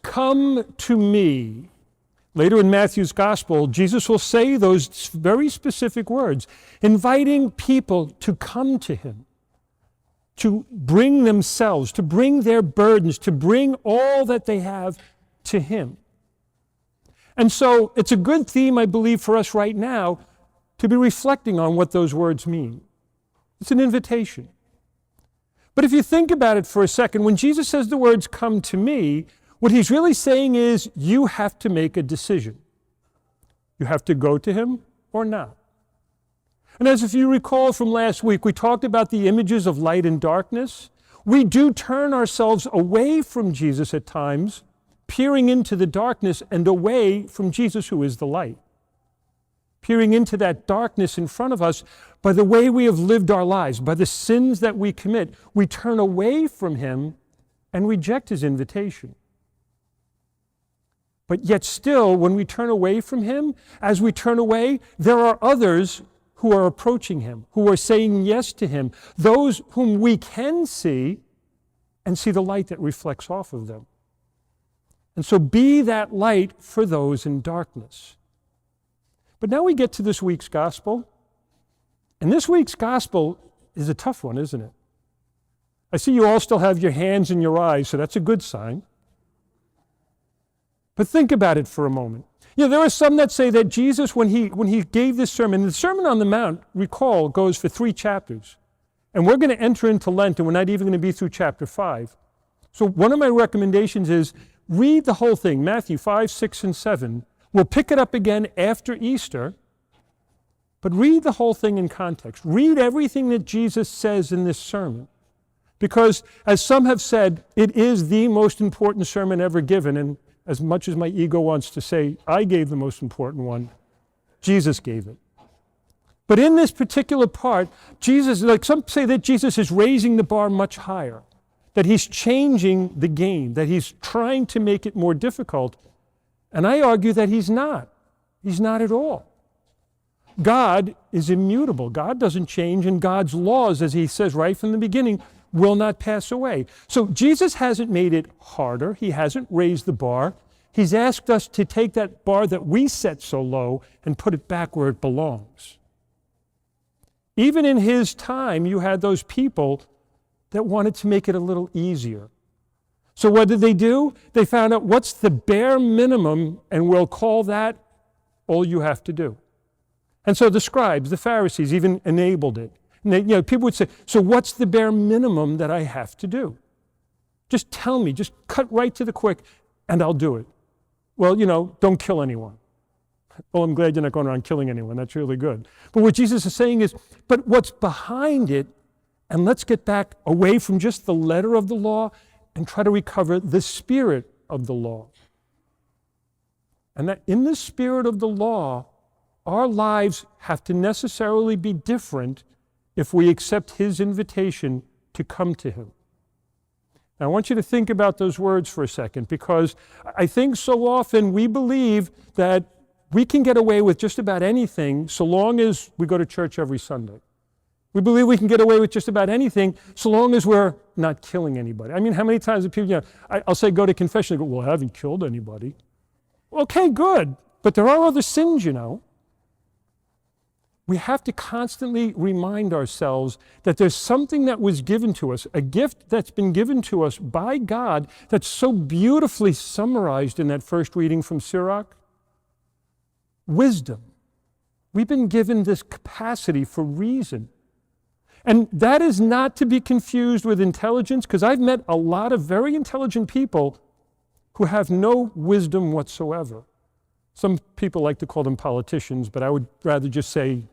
come to me. Later in Matthew's gospel, Jesus will say those very specific words, inviting people to come to him, to bring themselves, to bring their burdens, to bring all that they have to him. And so it's a good theme, I believe, for us right now to be reflecting on what those words mean. It's an invitation. But if you think about it for a second, when Jesus says the words, come to me, what he's really saying is you have to make a decision. You have to go to him or not. And as if you recall from last week, we talked about the images of light and darkness. We do turn ourselves away from Jesus at times, peering into the darkness and away from Jesus, who is the light. Peering into that darkness in front of us by the way we have lived our lives, by the sins that we commit. We turn away from him and reject his invitation. But yet still, when we turn away from him, as we turn away, there are others who are approaching him, who are saying yes to him, those whom we can see and see the light that reflects off of them. And so be that light for those in darkness. But now we get to this week's gospel. And this week's gospel is a tough one, isn't it? I see you all still have your hands in your eyes, so that's a good sign. But think about it for a moment. You know, there are some that say that Jesus, when he gave this sermon, the Sermon on the Mount, recall, goes for 3 chapters. And we're going to enter into Lent, and we're not even going to be through chapter 5. So one of my recommendations is read the whole thing, Matthew 5, 6, and 7. We'll pick it up again after Easter, but read the whole thing in context. Read everything that Jesus says in this sermon. Because, as some have said, it is the most important sermon ever given, and as much as my ego wants to say I gave the most important one, Jesus gave it. But in this particular part, Jesus, like some say that Jesus is raising the bar much higher, that he's changing the game, that he's trying to make it more difficult. And I argue that he's not. He's not at all. God is immutable. God doesn't change, and God's laws, as he says right from the beginning, will not pass away. So Jesus hasn't made it harder. He hasn't raised the bar. He's asked us to take that bar that we set so low and put it back where it belongs. Even in his time, you had those people that wanted to make it a little easier. So what did they do? They found out what's the bare minimum, and we'll call that all you have to do. And so the scribes, the Pharisees, even enabled it. And they, people would say, so what's the bare minimum that I have to do? Just tell me, just cut right to the quick, and I'll do it. Well, don't kill anyone. Well, I'm glad you're not going around killing anyone. That's really good. But what Jesus is saying is, but what's behind it, and let's get back away from just the letter of the law and try to recover the spirit of the law. And that in the spirit of the law, our lives have to necessarily be different if we accept his invitation to come to him. Now, I want you to think about those words for a second, because I think so often we believe that we can get away with just about anything so long as we go to church every Sunday. We believe we can get away with just about anything so long as we're not killing anybody. I mean, how many times do people, I'll say go to confession, they go, well, I haven't killed anybody. Okay, good, but there are other sins, We have to constantly remind ourselves that there's something that was given to us, a gift that's been given to us by God that's so beautifully summarized in that first reading from Sirach. Wisdom. We've been given this capacity for reason. And that is not to be confused with intelligence, because I've met a lot of very intelligent people who have no wisdom whatsoever. Some people like to call them politicians, but I would rather just say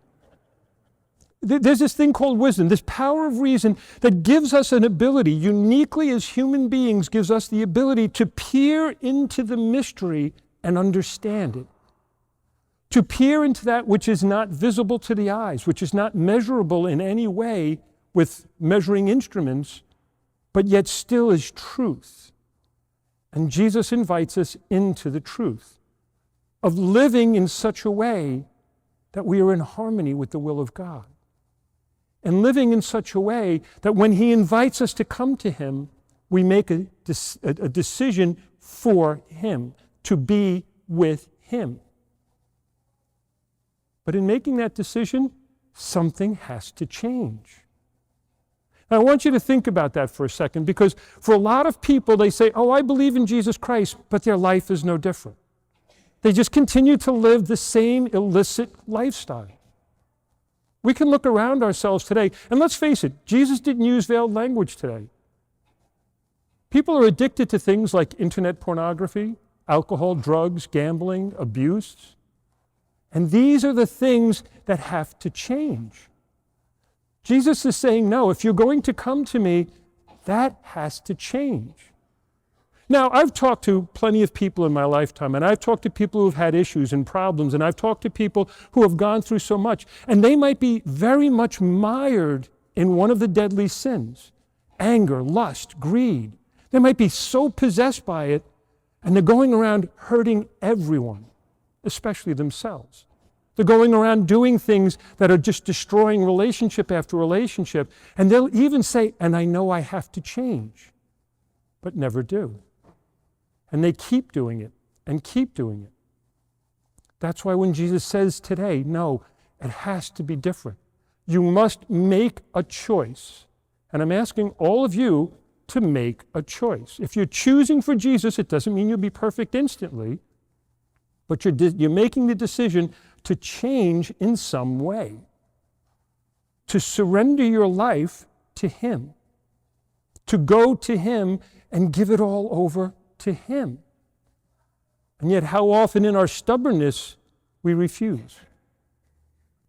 there's this thing called wisdom, this power of reason that gives us an ability, uniquely as human beings, gives us the ability to peer into the mystery and understand it. To peer into that which is not visible to the eyes, which is not measurable in any way with measuring instruments, but yet still is truth. And Jesus invites us into the truth of living in such a way that we are in harmony with the will of God. And living in such a way that when he invites us to come to him, we make a decision for him, to be with him. But in making that decision, something has to change. Now, I want you to think about that for a second, because for a lot of people, they say, oh, I believe in Jesus Christ, but their life is no different. They just continue to live the same illicit lifestyle. We can look around ourselves today, and let's face it, Jesus didn't use veiled language today. People are addicted to things like internet pornography, alcohol, drugs, gambling, abuse. And these are the things that have to change. Jesus is saying, no, if you're going to come to me, that has to change. Now, I've talked to plenty of people in my lifetime, and I've talked to people who've had issues and problems, and I've talked to people who have gone through so much, and they might be very much mired in one of the deadly sins: anger, lust, greed. They might be so possessed by it, and they're going around hurting everyone, especially themselves. They're going around doing things that are just destroying relationship after relationship, and they'll even say, and I know I have to change, but never do. And they keep doing it and keep doing it. That's why when Jesus says today, no, it has to be different. You must make a choice. And I'm asking all of you to make a choice. If you're choosing for Jesus, it doesn't mean you'll be perfect instantly, but you're making the decision to change in some way, to surrender your life to him, to go to him and give it all over to him. And yet how often in our stubbornness we refuse.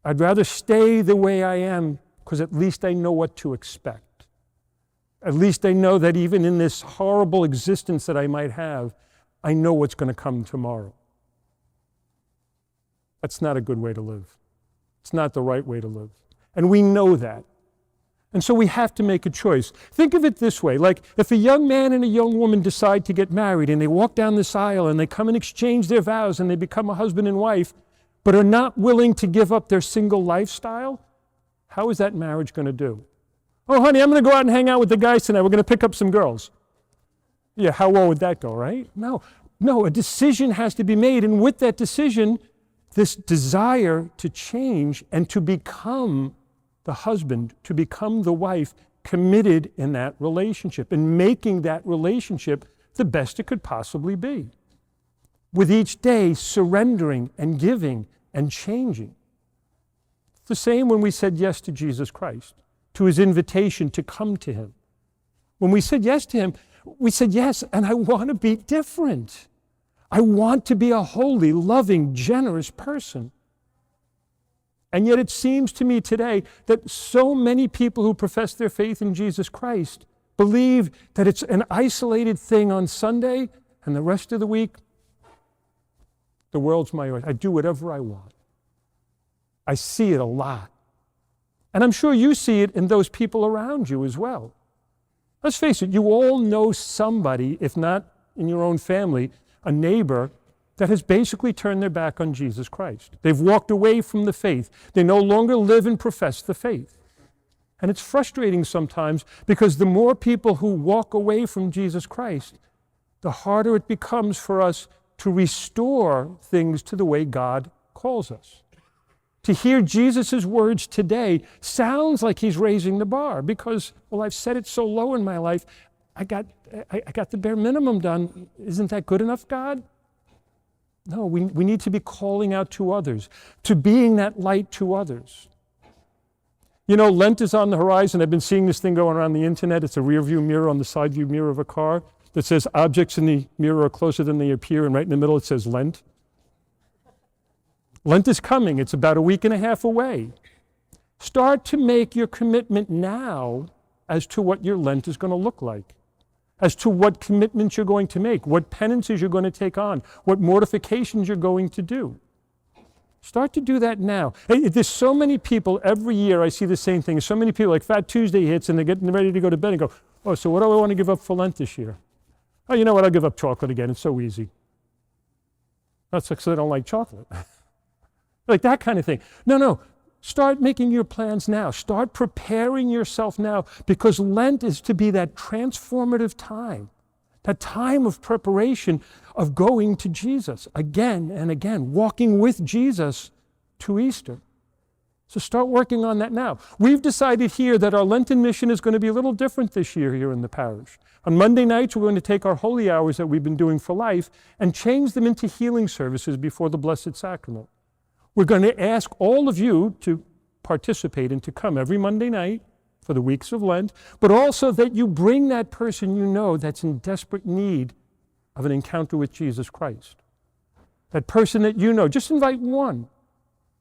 I'd rather stay the way I am because at least I know what to expect. At least I know that even in this horrible existence that I might have, I know what's going to come tomorrow. That's not a good way to live. It's not the right way to live. And we know that. And so we have to make a choice. Think of it this way, like if a young man and a young woman decide to get married and they walk down this aisle and they come and exchange their vows and they become a husband and wife, but are not willing to give up their single lifestyle, how is that marriage going to do? Oh, honey, I'm going to go out and hang out with the guys tonight. We're going to pick up some girls. Yeah, how well would that go, right? No, a decision has to be made. And with that decision, this desire to change and to become the husband, to become the wife, committed in that relationship and making that relationship the best it could possibly be. With each day surrendering and giving and changing. It's the same when we said yes to Jesus Christ, to his invitation to come to him. When we said yes to him, we said yes, and I want to be different. I want to be a holy, loving, generous person. And yet it seems to me today that so many people who profess their faith in Jesus Christ believe that it's an isolated thing on Sunday, and the rest of the week, the world's my oyster. I do whatever I want. I see it a lot. And I'm sure you see it in those people around you as well. Let's face it, you all know somebody, if not in your own family, a neighbor that has basically turned their back on Jesus Christ. They've walked away from the faith. They no longer live and profess the faith. And it's frustrating sometimes because the more people who walk away from Jesus Christ, the harder it becomes for us to restore things to the way God calls us. To hear Jesus' words today sounds like he's raising the bar because, well, I've set it so low in my life. I got the bare minimum done. Isn't that good enough, God? No, we need to be calling out to others, to being that light to others. You know, Lent is on the horizon. I've been seeing this thing going around the internet. It's a rear view mirror on the side view mirror of a car that says objects in the mirror are closer than they appear, and right in the middle it says Lent. Lent is coming. It's about a week and a half away. Start to make your commitment now as to what your Lent is going to look like, as to what commitments you're going to make, what penances you're going to take on, what mortifications you're going to do. Start to do that now. There's so many people, every year I see the same thing. So many people, like Fat Tuesday hits and they're getting ready to go to bed and go, oh, so what do I want to give up for Lent this year? Oh, you know what, I'll give up chocolate again. It's so easy. That's because I don't like chocolate. Like that kind of thing. No. Start making your plans now. Start preparing yourself now because Lent is to be that transformative time that time of preparation of going to Jesus again and again, walking with Jesus to Easter. So start working on that now. We've decided here that our Lenten mission is going to be a little different this year here in the parish. On Monday nights, we're going to take our holy hours that we've been doing for life and change them into healing services before the Blessed Sacrament. We're going to ask all of you to participate and to come every Monday night for the weeks of Lent, but also that you bring that person you know that's in desperate need of an encounter with Jesus Christ. That person that you know, just invite one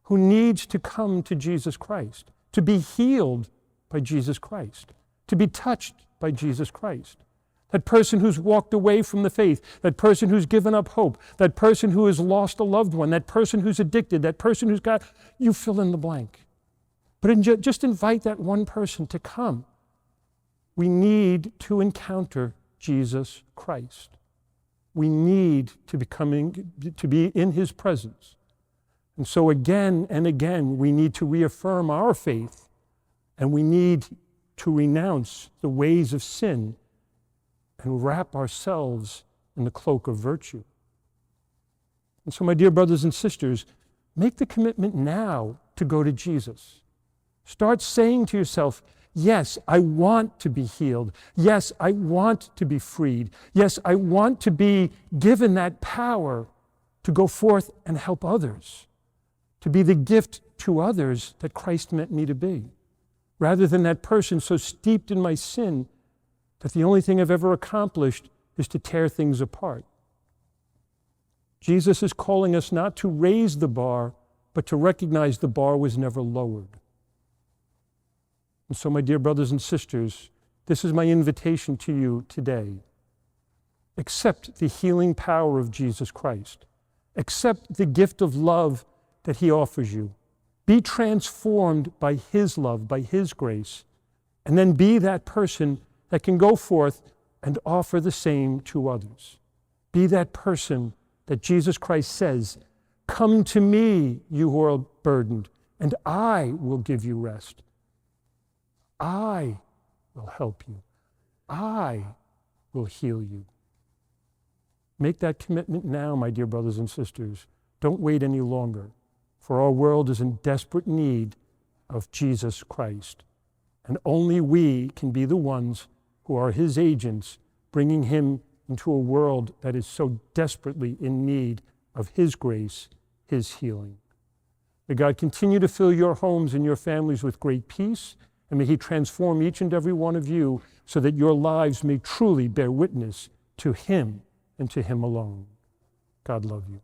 who needs to come to Jesus Christ, to be healed by Jesus Christ, to be touched by Jesus Christ. That person who's walked away from the faith, that person who's given up hope, that person who has lost a loved one, that person who's addicted, that person who's got, you fill in the blank. But just invite that one person to come. We need to encounter Jesus Christ. We need to be in his presence. And so again and again, we need to reaffirm our faith, and we need to renounce the ways of sin and wrap ourselves in the cloak of virtue. And so, my dear brothers and sisters, make the commitment now to go to Jesus. Start saying to yourself, yes, I want to be healed. Yes, I want to be freed. Yes, I want to be given that power to go forth and help others, to be the gift to others that Christ meant me to be, rather than that person so steeped in my sin that the only thing I've ever accomplished is to tear things apart. Jesus is calling us not to raise the bar, but to recognize the bar was never lowered. And so, my dear brothers and sisters, this is my invitation to you today. Accept the healing power of Jesus Christ. Accept the gift of love that he offers you. Be transformed by his love, by his grace, and then be that person that can go forth and offer the same to others. Be that person that Jesus Christ says, come to me, you who are burdened, and I will give you rest. I will help you. I will heal you. Make that commitment now, my dear brothers and sisters. Don't wait any longer, for our world is in desperate need of Jesus Christ. And only we can be the ones who are his agents, bringing him into a world that is so desperately in need of his grace, his healing. May God continue to fill your homes and your families with great peace, and may he transform each and every one of you so that your lives may truly bear witness to him and to him alone. God love you.